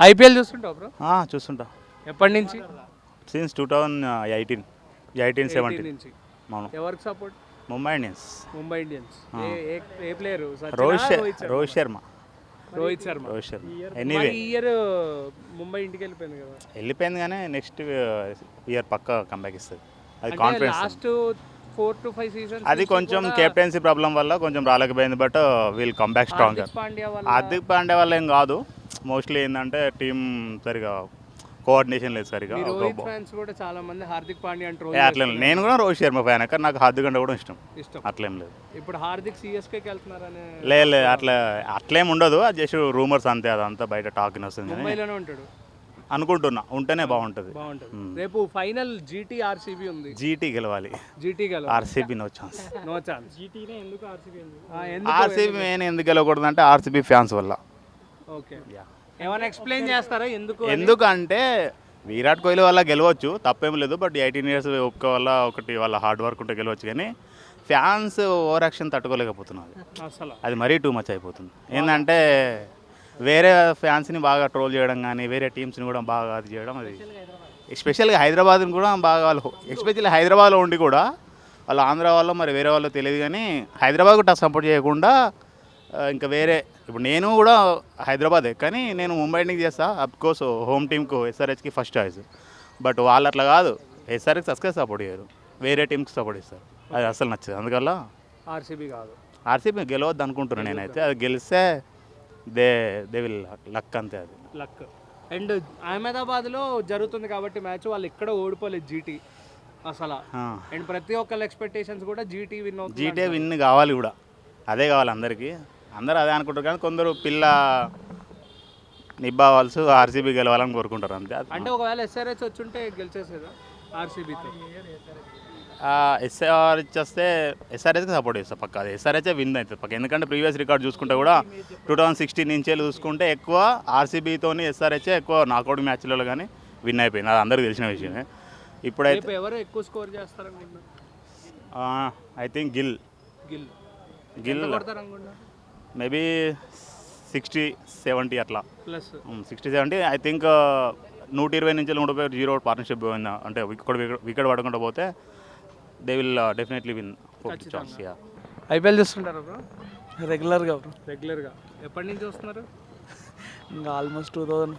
IPL చూస్తుంటావు bro? చూస్తుంటా. ఎప్పటి నుంచి? Since 2018-17 నుంచి. అవును. ఎవరికి support? Mumbai Indians. Mumbai Indians. ఏ ప్లేయర్? రోహిత్ శర్మ. రోహిత్ శర్మ. ఎనీవే ఈ ఇయర్ ముంబై ఇంటికి వెళ్ళిపోయింది కదా. వెళ్ళిపోయింది కానీ నెక్స్ట్ ఇయర్ పక్కా కంబ్యాక్ ఇస్తుంది. అది కాన్ఫిడెన్స్. లాస్ట్ 4 to 5 సీజన్స్ అది కొంచెం కెప్టెన్సీ ప్రాబ్లం వల్ల కొంచెం రాలేకపోయింది. But we'll come back strong. Hardik Pandya వల్ల ఏం కాదు. మోస్ట్లీ ఏంటంటే టీం సరిగా కోఆర్డినేషన్ లేదు సరిగా. కూడా చాలా మంది హార్దిక్ పాండ్యా అట్లా నేను కూడా రోహిత్ శర్మ ఫ్యాన్. కానీ నాకు హార్దిక్ అంటే కూడా ఇష్టం. అట్లేం లేదు. ఇప్పుడు హార్దిక్ సిఎస్కేకి వెళ్తున్నారని లేదు అట్లేం ఉండదు. అది జస్ట్ రూమర్స్ అంతే. అదంతా బయట టాక్ వస్తుంది. ముంబైలోనే ఉంటాడు అనుకుంటున్నా. ఉంటేనే బాగుంటుంది. రేపు ఫైనల్ జీటీ ఆర్సీబీ ఉంది. జీటీ గెలవాలి. RCB no chance. RCB main ఎందుకు గెలవకూడదు అంటే ఆర్సీబీ ఫ్యాన్స్ వల్ల. ఓకే, ఏమైనా ఎక్స్ప్లెయిన్ చేస్తారా ఎందుకంటే విరాట్ కోహ్లీ వల్ల గెలవచ్చు, తప్పేం లేదు. బట్ 18 years ఒక్క వల్ల ఒకటి వాళ్ళ హార్డ్ వర్క్ ఉంటే గెలవచ్చు. కానీ ఫ్యాన్స్ ఓవర్ యాక్షన్ తట్టుకోలేకపోతున్నారు. అది మరీ టూ మచ్ అయిపోతుంది. ఏంటంటే వేరే ఫ్యాన్స్ని బాగా ట్రోల్ చేయడం కానీ వేరే టీమ్స్ని కూడా బాగా అది చేయడం. అది ఎస్పెషల్గా హైదరాబాద్ని కూడా బాగా వాళ్ళు ఎస్పెషల్లీ హైదరాబాద్లో ఉండి కూడా వాళ్ళు ఆంధ్ర వాళ్ళు మరి వేరే వాళ్ళు తెలియదు. కానీ హైదరాబాద్ కూడా సపోర్ట్ చేయకుండా ఇంకా వేరే ఇప్పుడు నేను కూడా హైదరాబాదే కానీ నేను ముంబై ఇండియన్స్ చేస్తా. అఫ్కోర్స్ హోమ్ టీమ్కు ఎస్ఆర్హెచ్కి ఫస్ట్ చాయిస్. బట్ వాళ్ళు అట్లా కాదు. ఎస్ఆర్హెచ్ సపోర్ట్ చేయరు, వేరే టీమ్కి సపోర్ట్ ఇస్తారు. అది అసలు నచ్చదు. అందువల్ల ఆర్సీబీ గెలవద్దు అనుకుంటున్నాను నేనైతే. అది గెలిస్తే దే విల్ లక్ అంతే. అది లక్. అండ్ అహ్మదాబాద్లో జరుగుతుంది కాబట్టి మ్యాచ్ వాళ్ళు ఇక్కడ ఓడిపోలేదు జీటీ అసలు. అండ్ ప్రతి ఒక్కళ్ళ ఎక్స్పెక్టేషన్స్ కూడా జీటీ విన్ కావాలి కూడా. అదే కావాలి అందరికీ. అందరూ అదే అనుకుంటారు. కానీ కొందరు పిల్ల నిబ్బావాల్సి ఆర్సీబీ గెలవాలని కోరుకుంటారు అంతే. అంటే ఒకవేళ ఎస్ఆర్హెచ్ వచ్చుంటే గెలిచేసేదా ఆర్సీబీతో? ఎస్ఆర్హెచ్ వస్తే ఎస్ఆర్హెచ్కి సపోర్ట్ చేస్తాను పక్క. అది ఎస్ఆర్హెచ్ విన్ అవుతుంది పక్క. ఎందుకంటే ప్రీవియస్ రికార్డ్ చూసుకుంటే కూడా 2016 నుంచి చూసుకుంటే ఎక్కువ ఆర్సీబీతో ఎస్ఆర్హెచ్ ఎక్కువ నాకౌట్ మ్యాచ్లలో కానీ విన్ అయిపోయింది. అది అందరికీ తెలిసిన విషయమే. ఇప్పుడైతే ఎవరు ఎక్కువ స్కోర్ చేస్తారనుకుంటున్నారు? ఐ థింక్ గిల్ మేబీ 60-70 అట్లా. 60-70 ఐ థింక్. 120 నుంచి 130 పార్ట్నర్షిప్ పోయింది. అంటే వికెట్ పడకుండా పోతే they will definitely win. IPL చూస్తుంటారు బ్రో? రెగ్యులర్గా ఎప్పటి నుంచి చూస్తున్నారు? ఇంకా ఆల్మోస్ట్ 2000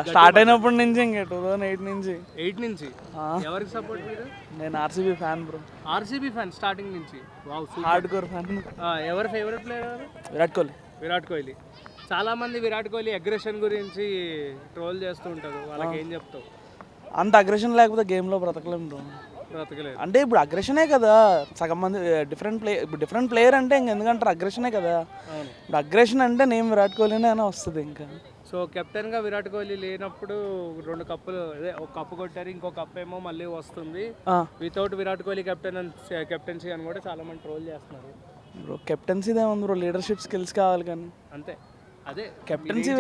స్టార్ట్ అయినప్పటి నుంచి. ఇంకా 2008 నుంచి. ఎవరికి సపోర్ట్ మీరు? నేను RCB fan bro. RCB fan starting నుంచి? Hardcore fan. ఎవరి ఫేవరెట్ ప్లేయర్? విరాట్ కోహ్లీ. చాలా మంది విరాట్ కోహ్లీ అగ్రెషన్ గురించి ట్రోల్ చేస్తూ ఉంటారు. వాళ్ళకి ఏం చెప్తావు? అంత అగ్రెషన్ లేకపోతే గేమ్లో బ్రతకలేము బ్రో. అంటే ఇప్పుడు అగ్రెషనే కదా సగం మంది. డిఫరెంట్ ప్లేయర్ అంటే ఎందుకంటారు అగ్రెషనే కదా. ఇప్పుడు అగ్రెషన్ అంటే నేను విరాట్ కోహ్లీనే అని వస్తుంది. ఇంకా సో కెప్టెన్గా విరాట్ కోహ్లీ లేనప్పుడు 2 కప్పులు ఒక కప్పు కొట్టారు, ఇంకో కప్ ఏమో మళ్ళీ వస్తుంది. వితౌట్ విరాట్ కోహ్లీ కెప్టెన్సీ అని కూడా చాలా మంది ట్రోల్ చేస్తున్నారు బ్రో. కెప్టెన్సీదే ఉంది బ్రో, లీడర్షిప్ స్కిల్స్ కావాలి. కానీ అంతే. అదే కెప్టెన్సీ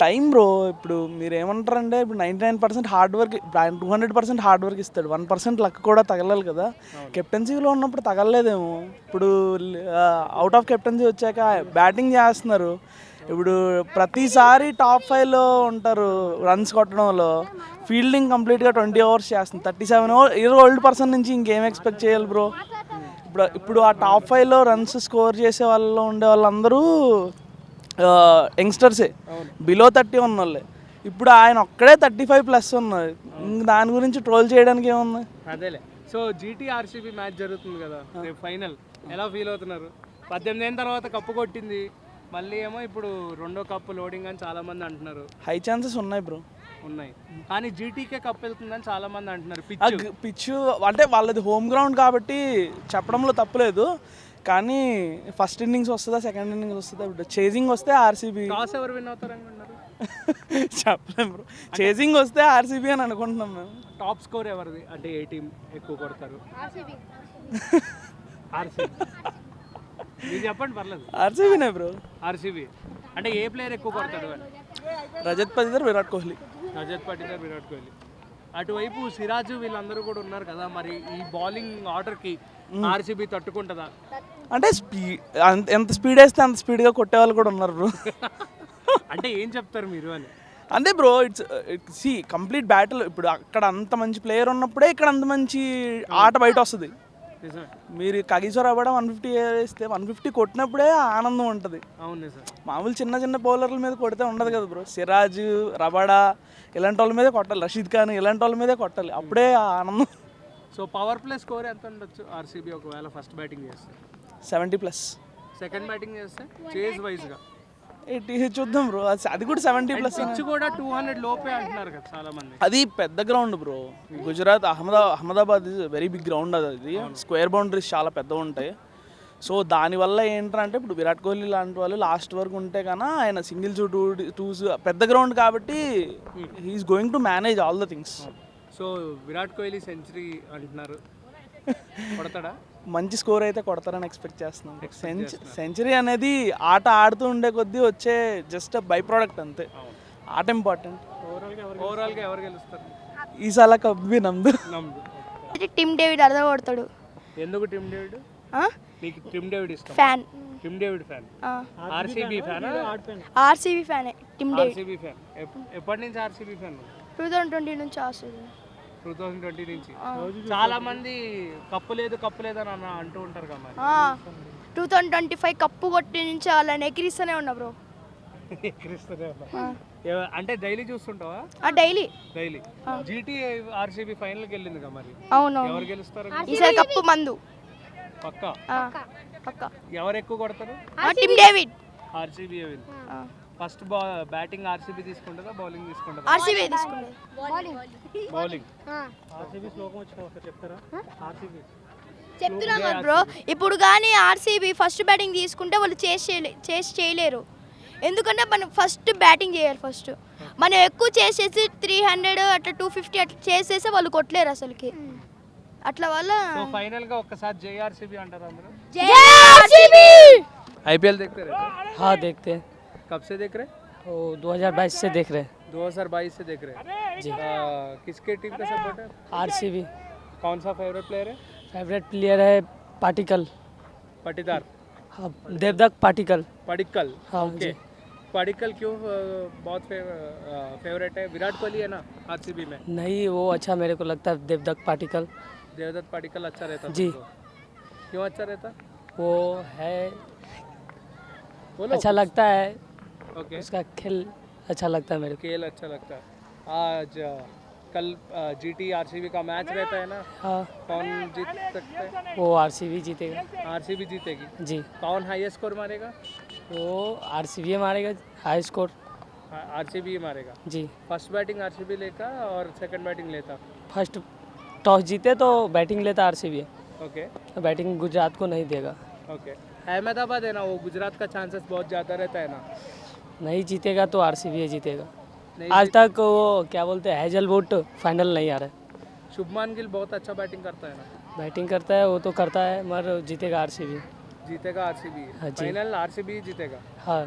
టైం బ్రో. ఇప్పుడు మీరు ఏమంటారంటే ఇప్పుడు 99% హార్డ్ వర్క్, ఇప్పుడు ఆయన 200% హార్డ్ వర్క్ ఇస్తాడు. 1% లక్ కూడా తగలాలి కదా. కెప్టెన్సీలో ఉన్నప్పుడు తగలలేదేమో. ఇప్పుడు అవుట్ ఆఫ్ కెప్టెన్సీ వచ్చాక బ్యాటింగ్ చేస్తున్నారు. ఇప్పుడు ప్రతిసారి టాప్ 5లో ఉంటారు రన్స్ కొట్టడంలో. ఫీల్డింగ్ కంప్లీట్గా 20 hours చేస్తుంది. 37 ఓల్డ్ పర్సన్ నుంచి ఇంకేం ఎక్స్పెక్ట్ చేయాలి బ్రో. ఇప్పుడు ఆ టాప్ 5లో రన్స్ స్కోర్ చేసే వాళ్ళలో ఉండే వాళ్ళందరూ యంగ్స్టర్సే, బిలో 30 ఉన్న వాళ్ళే. ఇప్పుడు ఆయన ఒక్కడే 35+ ఉన్నారు. దాని గురించి ట్రోల్ చేయడానికి ఏముంది? అదేలే. సో జీటీ ఆర్సీబీ మ్యాచ్ జరుగుతుంది కదా ఫైనల్, ఎలా ఫీల్ అవుతున్నారు? 18 ఏళ్ళ తర్వాత కప్పు కొట్టింది, మళ్ళీ ఏమో ఇప్పుడు 2వ కప్పు లోడింగ్ అని చాలా మంది అంటున్నారు. హై ఛాన్సెస్ ఉన్నాయి బ్రో. కానీ జీటీకే కప్ వెళ్తుందని చాలా మంది అంటున్నారు. పిచ్చు అంటే వాళ్ళది హోమ్ గ్రౌండ్ కాబట్టి చెప్పడంలో తప్పులేదు. కానీ ఫస్ట్ ఇన్నింగ్స్ వస్తుందా, సెకండ్ ఇన్నింగ్స్ వస్తుందా? ఇప్పుడు చేజింగ్ వస్తే ఆర్సీబీ. టాస్ ఎవరు విన్ అవుతారు అనుకుంటున్నారు? చెప్పలేము బ్రో. చేజింగ్ వస్తే ఆర్సీబీ అని అనుకుంటున్నాం మేము. టాప్ స్కోర్ ఎవరిది? అంటే ఏ టీం ఎక్కువ కొడతారు? మీరు చెప్పండి పర్లేదు. ఆర్సీబీనే బ్రో. ఆర్సీబీ అంటే ఏ ప్లేయర్ ఎక్కువ కొడతాడు? రజత్ పటిదార్, విరాట్ కోహ్లీ. అటువైపు సిరాజు వీళ్ళందరూ కూడా ఉన్నారు కదా. మరి ఈ బౌలింగ్ ఆర్డర్కి ఆర్సీబీ తట్టుకుంటుందా? అంటే ఎంత స్పీడ్ వేస్తే అంత స్పీడ్గా కొట్టే వాళ్ళు కూడా ఉన్నారు బ్రో. అంటే ఏం చెప్తారు మీరు అని? అంతే బ్రో, సి కంప్లీట్ బ్యాటిల్. ఇప్పుడు అక్కడ అంత మంచి ప్లేయర్ ఉన్నప్పుడే ఇక్కడ అంత మంచి ఆట బయట వస్తుంది. నిజమే. మీరు కగిసోర్ అవ్వడం 150 వేస్తే 150 కొట్టినప్పుడే ఆనందం ఉంటుంది. అవును నిజం. మామూలు చిన్న చిన్న బౌలర్ల మీద కొడితే ఉండదు కదా బ్రో. సిరాజ్, రబాడా ఇలాంటి వాళ్ళ మీదే కొట్టాలి, రషీద్ ఖాన్ ఇలాంటి వాళ్ళ మీదే కొట్టాలి, అప్పుడే ఆ ఆనందం. సో పవర్ ప్లే స్కోర్ ఎంత ఉండొచ్చు ఆర్సీబీ ఒకవేళ ఫస్ట్ బ్యాటింగ్ చేస్తే? 70+. సెకండ్ బ్యాటింగ్ చేస్తే చేజ్ వైజ్గా చూద్దాం బ్రో, అది కూడా 70+. పిచ్ కూడా 200 లోపే అంటున్నారు కదా చాలా మంది. అది పెద్ద ground bro. Gujarat Ahmedabad is very big ground. అది స్క్వేర్ బౌండరీస్ చాలా పెద్దగా ఉంటాయి. సో దానివల్ల ఏంటంటే ఇప్పుడు విరాట్ కోహ్లీ లాంటి వాళ్ళు లాస్ట్ వరకు ఉంటే కన్నా ఆయన సింగిల్స్ టూస్ పెద్ద గ్రౌండ్ కాబట్టి he is going to manage all the things. So Virat Kohli century అంటున్నారు, కొడతాడా? మంచి స్కోర్ అయితే కొడతారని ఎక్స్పెక్ట్ చేస్తున్నాం. సెంచరీ అనేది ఆట ఆడుతూ ఉండే కొద్దీ వచ్చే జస్ట్ బై ప్రోడక్ట్ అంతే. ఆట ఇంపార్టెంట్. ఓవరాల్గా ఎవరు గెలుస్తారు ఈసాల కబ్బి నమ్దు. టిమ్ డేవిడ్ అర్థం కొడతాడు. ఎందుకు టిమ్ డేవిడ్? నీకు టిమ్ డేవిడ్ ఇష్టం? Fan. Tim David fan. RCB fan? RCB ఫ్యానే టిమ్ డేవిడ్. RCB fan. ఎప్పటి నుంచి ఆర్సీబీ ఫ్యాన్? 2020 నుంచి ఆర్సీబీ. 2020 నుంచి. చాలా మంది కప్పు లేదు అని అంటూ ఉంటారు కదా మరి. 2025 కప్పు కొట్టి నుంచి వాళ్ళని ఎగిరిస్తూనే ఉన్నా బ్రో. అంటే డైలీ చూస్తుంటావా? డైలీ. జీటీ ఆర్సీబీ ఫైనల్కి వెళ్ళింది కదా మరి. అవును. ఎవరు గెలుస్తారు ఈసారి కప్పు మందు పక్కా? పక్కా. ఎవరు ఎక్కువ కొడతారు? Tim David. RCB first batting RCB తీసుకుంటుందా బౌలింగ్ తీసుకుంటుందా? ఆర్సీబీ తీసుకుంటారు. బౌలింగ్. చెప్తున్నా కదా బ్రో, ఇప్పుడు కానీ ఆర్సీబీ ఫస్ట్ బ్యాటింగ్ తీసుకుంటే వాళ్ళు చేసి చేయలేరు. ఎందుకంటే మనం ఫస్ట్ బ్యాటింగ్ చేయాలి. ఫస్ట్ మనం ఎక్కువ చేసేసి 300 అట్లా 250 అట్లా చేసేసి వాళ్ళు కొట్టలేరు అసలుకి. అట్లా వల్ల ఫైనల్ గా ఒక్కసారి జేఆర్సీబీ అంటారా మీరు? ఐపీఎల్ देखते रहते हैं? हाँ देखते हैं। कब से देख रहे? वो 2022 से देख रहे हैं 2022 से देख रहे हैं जी। किसके टीम का सपोर्ट है? आरसीबी। कौन सा फेवरेट प्लेयर है? फेवरेट प्लेयर है पाटिकल। पाटीदार? हाँ देवदत्त पाटिकल। पडिक्कल। हाँ ओके। जी। पडिक्कल क्यों बहुत फेवरेट है? विराट कोहली है ना आरसीबी में? नहीं वो अच्छा मेरे को लगता है देवदत्त पाटिकल। देवदत्त पाटिक्कल अच्छा रहता जी। तुमको? क्यों अच्छा रहता? वो है बोलो। अच्छा लगता है, ओके। उसका खेल अच्छा लगता है मेरे को। खेल अच्छा लगता है। आज कल जीटी आरसीबी का मैच रहता है ना, हाँ कौन जीत सकता है? वो आरसीबी जीतेगा। आरसीबी जीतेगी। जी। कौन हाईएस्ट स्कोर मारेगा? वो आरसीबी मारेगा हाई स्कोर। आरसीबी मारेगा। जी। फर्स्ट बैटिंग आरसीबी लेता और सेकंड बैटिंग लेता? फर्स्ट टॉस जीते तो बैटिंग लेता आरसीबी, ओके। बैटिंग गुजरात को नहीं देगा। ओके। अहमदाबाद है ना, वो गुजरात का चांसेस बहुत ज़्यादा रहता है ना? नहीं जीतेगा तो आरसीबी जीतेगा। नहीं आज तक वो क्या बोलते हैं हैजलवुड फाइनल नहीं आ रहा है। शुभमान गिल बहुत अच्छा बैटिंग करता है ना? बैटिंग करता है वो तो करता है मगर जीतेगा आरसीबी। जीतेगा आरसीबी। हाँ जी। फाइनल आरसीबी जीतेगा। हाँ